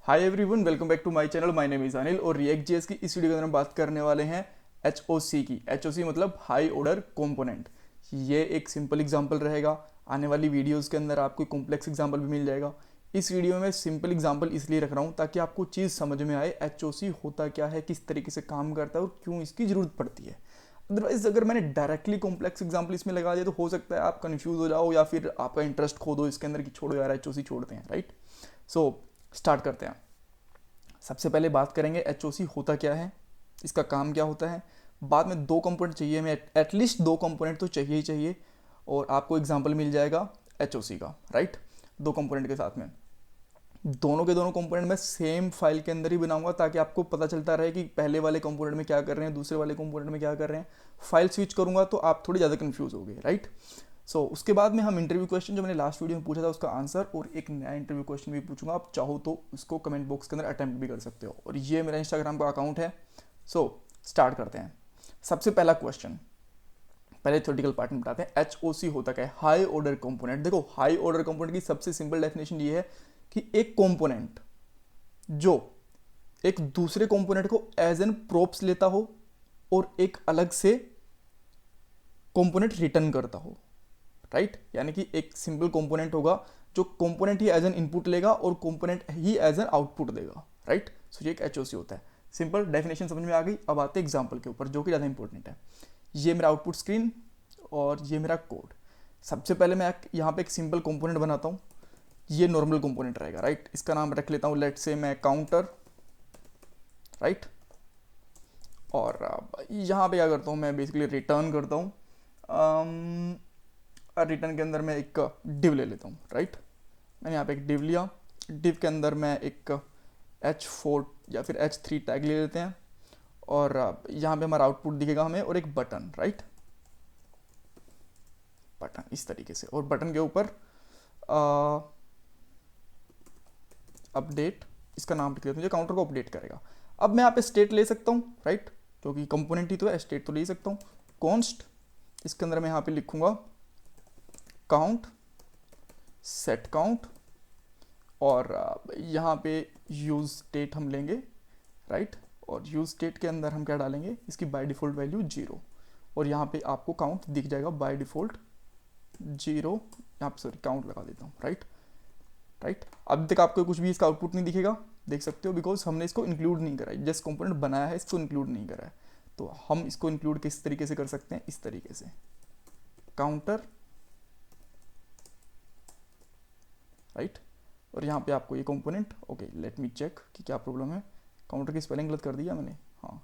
Hi everyone, welcome back to my channel. My name is Anil और React JS की इस video के अंदर हम बात करने वाले हैं एचओसी की। एचओसी मतलब हाई ऑर्डर कंपोनेंट। ये एक सिंपल एग्जांपल रहेगा। आने वाली वीडियोस के अंदर आपको कॉम्प्लेक्स एग्जांपल भी मिल जाएगा। इस वीडियो में सिंपल एग्जांपल इसलिए रख रहा हूँ ताकि आपको चीज़ समझ में आए एचओसी होता क्या है, किस तरीके से काम करता है और क्यों इसकी ज़रूरत पड़ती है। अदरवाइज अगर मैंने डायरेक्टली कॉम्प्लेक्स एग्जांपल इसमें लगा दिया तो हो सकता है आप कंफ्यूज हो जाओ या फिर आपका इंटरेस्ट खो दो इसके अंदर कि छोड़ो यार एचओसी छोड़ते हैं, राइट। सो स्टार्ट करते हैं। सबसे पहले बात करेंगे एचओसी होता क्या है, इसका काम क्या होता है। बाद में दो कंपोनेंट चाहिए, हमें एटलीस्ट दो कंपोनेंट तो चाहिए ही चाहिए। और आपको एग्जांपल मिल जाएगा एचओसी का, राइट। दो कंपोनेंट के साथ में दोनों के दोनों कंपोनेंट मैं सेम फाइल के अंदर ही बनाऊंगा ताकि आपको पता चलता रहे कि पहले वाले कंपोनेंट में क्या कर रहे हैं, दूसरे वाले कंपोनेंट में क्या कर रहे हैं। फाइल स्विच करूंगा तो आप थोड़ी ज़्यादा कंफ्यूज हो गए, राइट। उसके बाद में हम इंटरव्यू क्वेश्चन जो मैंने लास्ट वीडियो में पूछा था उसका आंसर और एक नया इंटरव्यू क्वेश्चन भी पूछूंगा। आप चाहो तो उसको कमेंट बॉक्स के अंदर अटेम्प्ट भी कर सकते हो। और ये मेरा इंस्टाग्राम का अकाउंट है। स्टार्ट करते हैं। सबसे पहला क्वेश्चन, पहले थ्योरेटिकल पार्ट में बताते हैं एचओसी होता क्या है। High order component. देखो, हाई ऑर्डर कंपोनेंट की सबसे सिंपल डेफिनेशन ये है कि एक कंपोनेंट जो एक दूसरे कंपोनेंट को एज एन प्रोप्स लेता हो और एक अलग से कंपोनेंट रिटर्न करता हो, राइट। यानी कि एक सिंपल कंपोनेंट होगा जो कंपोनेंट ही एज एन इनपुट लेगा और कंपोनेंट ही एज एन आउटपुट देगा, राइट। ये एक एचओसी होता है। सिंपल डेफिनेशन समझ में आ गई। अब आते हैं एग्जांपल के ऊपर जो कि ज़्यादा इंपॉर्टेंट है। ये मेरा आउटपुट स्क्रीन और ये मेरा कोड। सबसे पहले मैं यहाँ पे एक सिंपल कंपोनेंट बनाता हूँ। ये नॉर्मल कंपोनेंट रहेगा, राइट। इसका नाम रख लेता हूँ, लेट से मैं काउंटर, राइट। और यहाँ पे क्या करता हूँ, मैं बेसिकली रिटर्न करता हूँ। रिटर्न के अंदर मैं एक डिव ले लेता हूँ, राइट। मैंने यहाँ पे एक डिव लिया। डिव के अंदर मैं एक H4 या फिर H3 टैग ले लेते हैं। और यहाँ पे हमारा आउटपुट दिखेगा हमें और एक बटन, राइट। बटन इस तरीके से, और बटन के ऊपर अपडेट इसका नाम लिख लेता हूँ, जो काउंटर को अपडेट करेगा। अब मैं यहाँ पे स्टेट ले सकता हूँ, राइट, क्योंकि कंपोनेंट ही तो है, स्टेट तो ले सकता हूँ। कॉन्स्ट इसके अंदर मैं यहाँ पे लिखूंगा काउंट, सेट काउंट, और यहाँ पे यूज स्टेट हम लेंगे, राइट। और यूज स्टेट के अंदर हम क्या डालेंगे, इसकी बाय डिफॉल्ट वैल्यू 0। और यहाँ पे आपको काउंट दिख जाएगा बाय डिफॉल्ट 0। यहाँ पे सॉरी काउंट लगा देता हूँ, राइट। राइट, अब तक आपको कुछ भी इसका आउटपुट नहीं दिखेगा, देख सकते हो, बिकॉज हमने इसको इंक्लूड नहीं करा है। जस्ट कंपोनेंट बनाया है, इसको इंक्लूड नहीं करा है। तो हम इसको इंक्लूड किस तरीके से कर सकते हैं, इस तरीके से काउंटर, राइट। और यहाँ पे आपको ये component, okay let me check कि क्या प्रॉब्लम है। काउंटर की स्पेलिंग गलत कर दिया मैंने, हाँ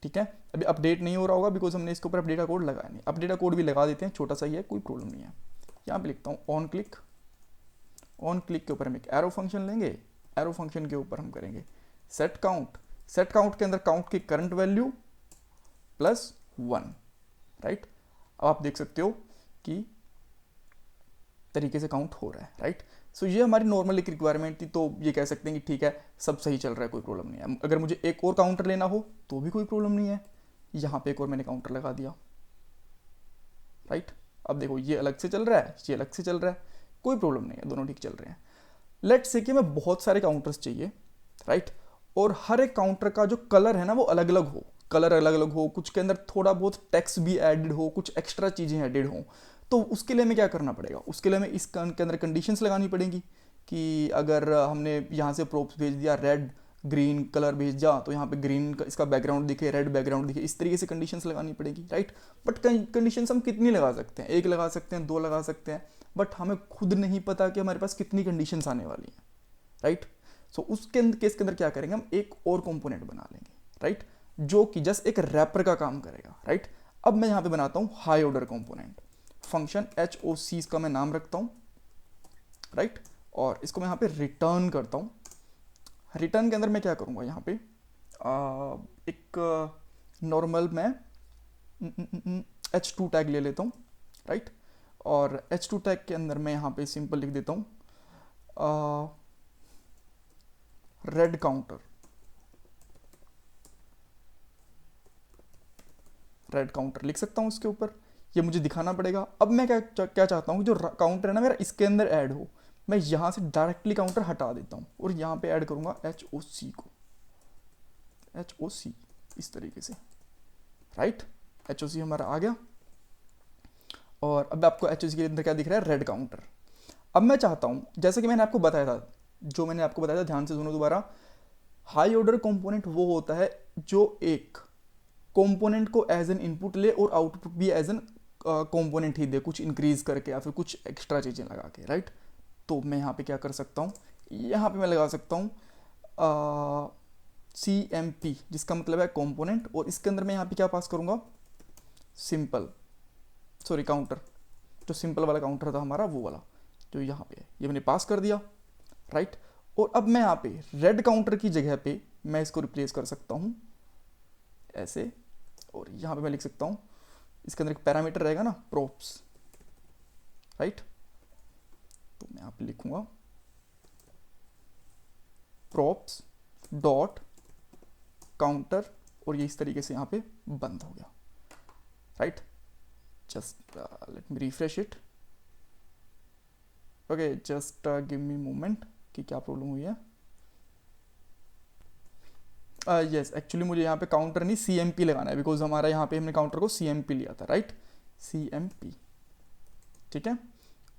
ठीक है। अभी अपडेट नहीं हो रहा होगा बिकॉज हमने इसके ऊपर अपडेट का कोड लगाया नहीं। अपडेट का कोड भी लगा देते हैं, छोटा सा ही है, कोई प्रॉब्लम नहीं है। यहाँ पे लिखता हूँ ऑन क्लिक। ऑन क्लिक के ऊपर हम एक एरो फंक्शन लेंगे। एरो फंक्शन के ऊपर हम करेंगे सेट काउंट। सेट काउंट के अंदर काउंट की करंट वैल्यू प्लस 1, राइट। अब आप देख सकते हो कि तरीके से काउंट हो रहा है, राइट। ये हमारी नॉर्मल एक रिक्वायरमेंट थी, तो ये कह सकते हैं कि ठीक है सब सही चल रहा है, कोई प्रॉब्लम नहीं है। अगर मुझे एक और काउंटर लेना हो तो भी कोई प्रॉब्लम नहीं है। यहाँ पे एक और मैंने काउंटर लगा दिया, राइट। अब देखो ये अलग से चल रहा है, ये अलग से चल रहा है, कोई प्रॉब्लम नहीं है, दोनों ठीक चल रहे हैं। लेट्स से कि हमें बहुत सारे काउंटर्स चाहिए, राइट। और हर एक काउंटर का जो कलर है ना वो अलग अलग हो, कलर अलग अलग हो, कुछ के अंदर थोड़ा बहुत टेक्स्ट भी एडेड हो, कुछ एक्स्ट्रा चीज़ें एडेड हो। तो उसके लिए हमें क्या करना पड़ेगा, उसके लिए हमें इस के अंदर कंडीशंस लगानी पड़ेंगी कि अगर हमने यहाँ से प्रोप्स भेज दिया, रेड ग्रीन कलर भेजा तो यहाँ पे ग्रीन का इसका बैकग्राउंड दिखे, रेड बैकग्राउंड दिखे, इस तरीके से कंडीशंस लगानी पड़ेगी, राइट। बट कंडीशंस हम कितनी लगा सकते हैं, एक लगा सकते हैं, दो लगा सकते हैं, बट हमें खुद नहीं पता कि हमारे पास कितनी कंडीशंस आने वाली हैं, राइट। उसके केस के अंदर क्या करेंगे, हम एक और कंपोनेंट बना लेंगे, राइट, जो कि जस्ट एक रैपर का काम करेगा, राइट। अब मैं यहाँ पे बनाता हूँ high order component. Function HOC का मैं नाम रखता हूँ, राइट। और इसको मैं यहाँ पे रिटर्न करता हूँ। रिटर्न के अंदर मैं क्या करूँगा, यहाँ पे एक नॉर्मल मैं H2 टैग ले लेता हूँ, राइट। और H2 टैग के अंदर मैं यहाँ पे सिंपल लिख देता हूँ रेड काउंटर। रेड काउंटर लिख सकता हूँ उसके ऊपर। ये मुझे दिखाना पड़ेगा। अब मैं क्या चाहता हूँ कि जो काउंटर है ना मेरा इसके अंदर ऐड हो, मैं यहाँ से डायरेक्टली काउंटर हटा देता हूँ और यहाँ पे ऐड करूँगा HOC को, HOC इस तरीके से, राइट। HOC हमारा आ गया और अब आपको HOC के अंदर क्या दिख रहा है, रेड काउंटर। अब मैं चाहता हूँ, जैसे कि मैंने आपको बताया था, ध्यान से सुनो दोबारा, हाई ऑर्डर कंपोनेंट वो होता है जो एक कंपोनेंट को एज एन इनपुट ले और आउटपुट भी एज एन कंपोनेंट ही दे, कुछ इंक्रीज करके या फिर कुछ एक्स्ट्रा चीज़ें लगा के, राइट। तो मैं यहाँ पे क्या कर सकता हूँ, यहाँ पे मैं लगा सकता हूँ CMP, जिसका मतलब है कंपोनेंट, और इसके अंदर मैं यहाँ पे क्या पास करूँगा, काउंटर, जो सिंपल वाला काउंटर था हमारा वो वाला जो यहाँ पे है, ये मैंने पास कर दिया, राइट। और अब मैं यहाँ पे रेड काउंटर की जगह पे मैं इसको रिप्लेस कर सकता हूँ ऐसे, और यहाँ पे मैं लिख सकता हूँ, इसके अंदर एक पैरामीटर रहेगा ना, प्रोप्स, राइट। तो मैं यहाँ पे लिखूंगा प्रोप्स डॉट काउंटर, और ये इस तरीके से यहाँ पे बंद हो गया, right. Just let me refresh it, okay, just give me moment कि क्या प्रॉब्लम हुई है। यस, एक्चुअली मुझे यहाँ पे काउंटर नहीं CMP लगाना है, बिकॉज हमारा यहाँ पे हमने काउंटर को CMP लिया था, राइट, CMP, ठीक है।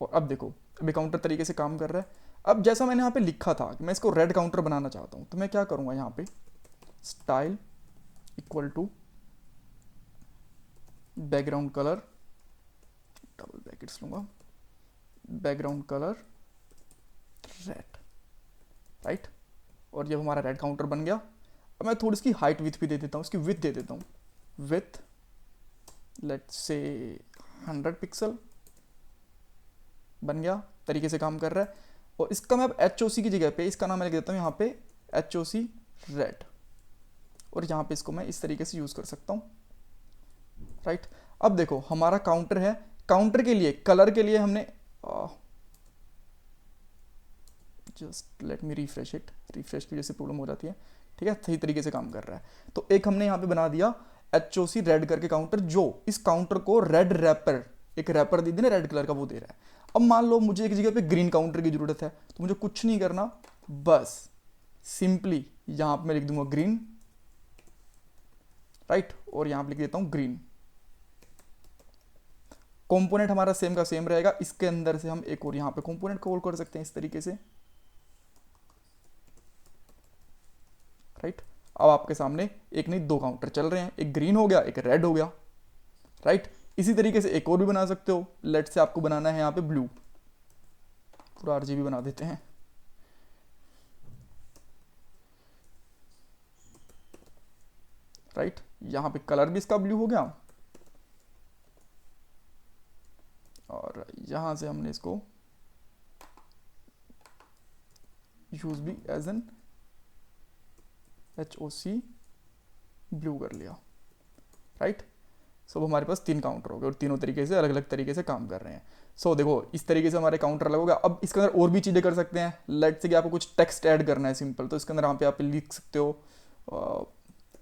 और अब देखो, अभी काउंटर तरीके से काम कर रहा है। अब जैसा मैंने यहाँ पे लिखा था कि मैं इसको रेड काउंटर बनाना चाहता हूँ, तो मैं क्या करूँगा, यहाँ पे style equal to background colour, double brackets लूँगा, बैकग्राउंड कलर रेड, राइट। और ये हमारा रेड काउंटर बन गया। अब मैं थोड़ी इसकी हाइट विथ भी दे देता हूँ, इसकी विथ दे देता हूँ, विथ लेट्स से 100 पिक्सल, बन गया, तरीके से काम कर रहा है। और इसका मैं अब HOC की जगह पे इसका नाम मैं लिख देता हूँ यहाँ पे HOC रेड, और यहाँ पे इसको मैं इस तरीके से यूज़ कर सकता हूँ, राइट। अब देखो हमारा काउंटर है, काउंटर के लिए कलर के लिए हमने just let me refresh it, refresh की वजह से प्रॉब्लम हो जाती है, ठीक है, सही तरीके से काम कर रहा है। तो एक हमने यहाँ पे बना दिया HOC रेड करके काउंटर, जो इस काउंटर को रेड रैपर, एक रैपर दे देना रेड कलर का, वो दे रहा है। अब मान लो मुझे एक जगह पे ग्रीन काउंटर की जरूरत है, तो मुझे कुछ नहीं करना, बस सिंपली यहाँ पे मैं लिख दूंगा ग्रीन, राइट, और यहाँ पे लिख देता हूँ ग्रीन। कंपोनेंट हमारा सेम का सेम रहेगा, इसके अंदर से हम एक और यहाँ पे कंपोनेंट कॉल कर सकते हैं इस तरीके से, राइट। अब आपके सामने एक नहीं दो काउंटर चल रहे हैं, एक ग्रीन हो गया, एक रेड हो गया, राइट। इसी तरीके से एक और भी बना सकते हो, लेट से आपको बनाना है यहाँ पे ब्लू, पूरा RGB बना देते हैं, राइट। यहाँ पे कलर भी इसका ब्लू हो गया, और यहाँ से हमने इसको यूज भी एज एन HOC ब्लू कर लिया, राइट। सो हमारे पास 3 काउंटर हो गए और तीनों तरीके से अलग अलग तरीके से काम कर रहे हैं। सो देखो इस तरीके से हमारे काउंटर अलग हो गया। अब इसके अंदर और भी चीज़ें कर सकते हैं, लेट से कि आपको कुछ टेक्स्ट ऐड करना है सिंपल, तो इसके अंदर यहाँ पे आप लिख सकते हो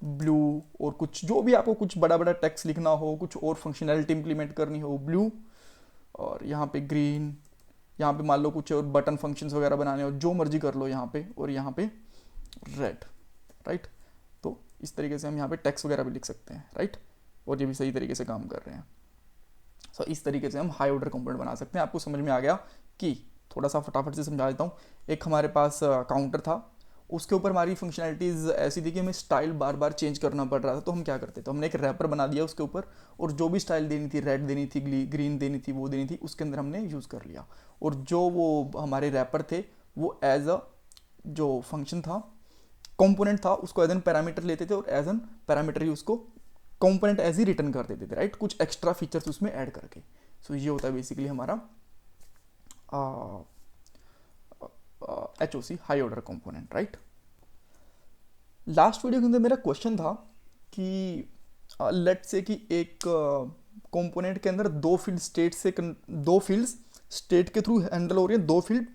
ब्लू, और कुछ जो भी आपको कुछ बड़ा बड़ा टेक्स्ट लिखना हो, कुछ और फंक्शनैलिटी इंप्लीमेंट करनी हो, ब्लू, और यहाँ पे ग्रीन, यहाँ पे मान लो कुछ और बटन फंक्शंस वगैरह बनाने हो, जो मर्जी कर लो यहाँ पे, और यहाँ पे रेड, राइट। तो इस तरीके से हम यहाँ पे टेक्स्ट वगैरह भी लिख सकते हैं, राइट, और ये भी सही तरीके से काम कर रहे हैं। सो इस तरीके से हम हाई ऑर्डर कंपोनेंट बना सकते हैं। आपको समझ में आ गया कि, थोड़ा सा फटाफट से समझा देता हूँ। एक हमारे पास काउंटर था, उसके ऊपर हमारी फंक्शनैलिटीज़ ऐसी थी कि हमें स्टाइल बार बार चेंज करना पड़ रहा था, तो हम क्या करते थे, हमने एक रैपर बना दिया उसके ऊपर, और जो भी स्टाइल देनी थी, रेड देनी थी, ग्रीन देनी थी, वो देनी थी, उसके अंदर हमने यूज़ कर लिया। और जो वो हमारे रैपर थे वो एज अ जो फंक्शन था, कंपोनेंट था, उसको एज एन पैरामीटर लेते थे, और एज एन पैरामीटर ही उसको कंपोनेंट एज ही रिटर्न कर देते थे, राइट, कुछ एक्स्ट्रा फीचर्स उसमें ऐड करके। सो ये होता है बेसिकली हमारा HOC high order component, right. Last video के अंदर मेरा क्वेश्चन था कि लेट से कि एक कंपोनेंट के अंदर दो फील्ड्स स्टेट के थ्रू हैंडल हो रही हैं, दो फील्ड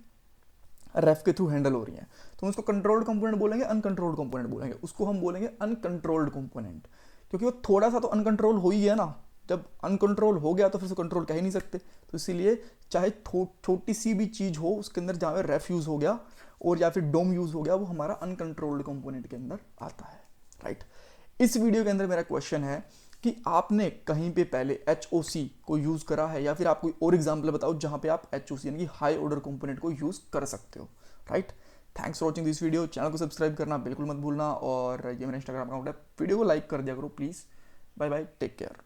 रेफ के थ्रू हैंडल हो रही हैं, तो हम उसको कंट्रोल्ड कंपोनेंट बोलेंगे, अनकंट्रोल्ड कंपोनेंट बोलेंगे। उसको हम बोलेंगे अनकंट्रोल्ड कंपोनेंट, क्योंकि वो थोड़ा सा तो अनकंट्रोल हो ही है ना, जब अनकंट्रोल हो गया तो फिर से कंट्रोल कह ही नहीं सकते। तो इसीलिए चाहे छोटी सी भी चीज़ हो उसके अंदर जहाँ पे रेफ यूज़ हो गया और या फिर डोम यूज़ हो गया, वो हमारा अनकंट्रोल्ड कंपोनेंट के अंदर आता है, राइट। इस वीडियो के अंदर मेरा क्वेश्चन है कि आपने कहीं पे पहले HOC को यूज़ करा है, या फिर आप कोई और एग्जाम्पल बताओ जहाँ पे आप HOC यानी कि हाई ऑर्डर कंपोनेंट को यूज़ कर सकते हो, right. Thanks for watching this video. Channel को सब्सक्राइब करना बिल्कुल मत भूलना, और ये मेरा इंस्टाग्राम अकाउंट है, वीडियो को लाइक कर दिया करो please. Bye bye, take care.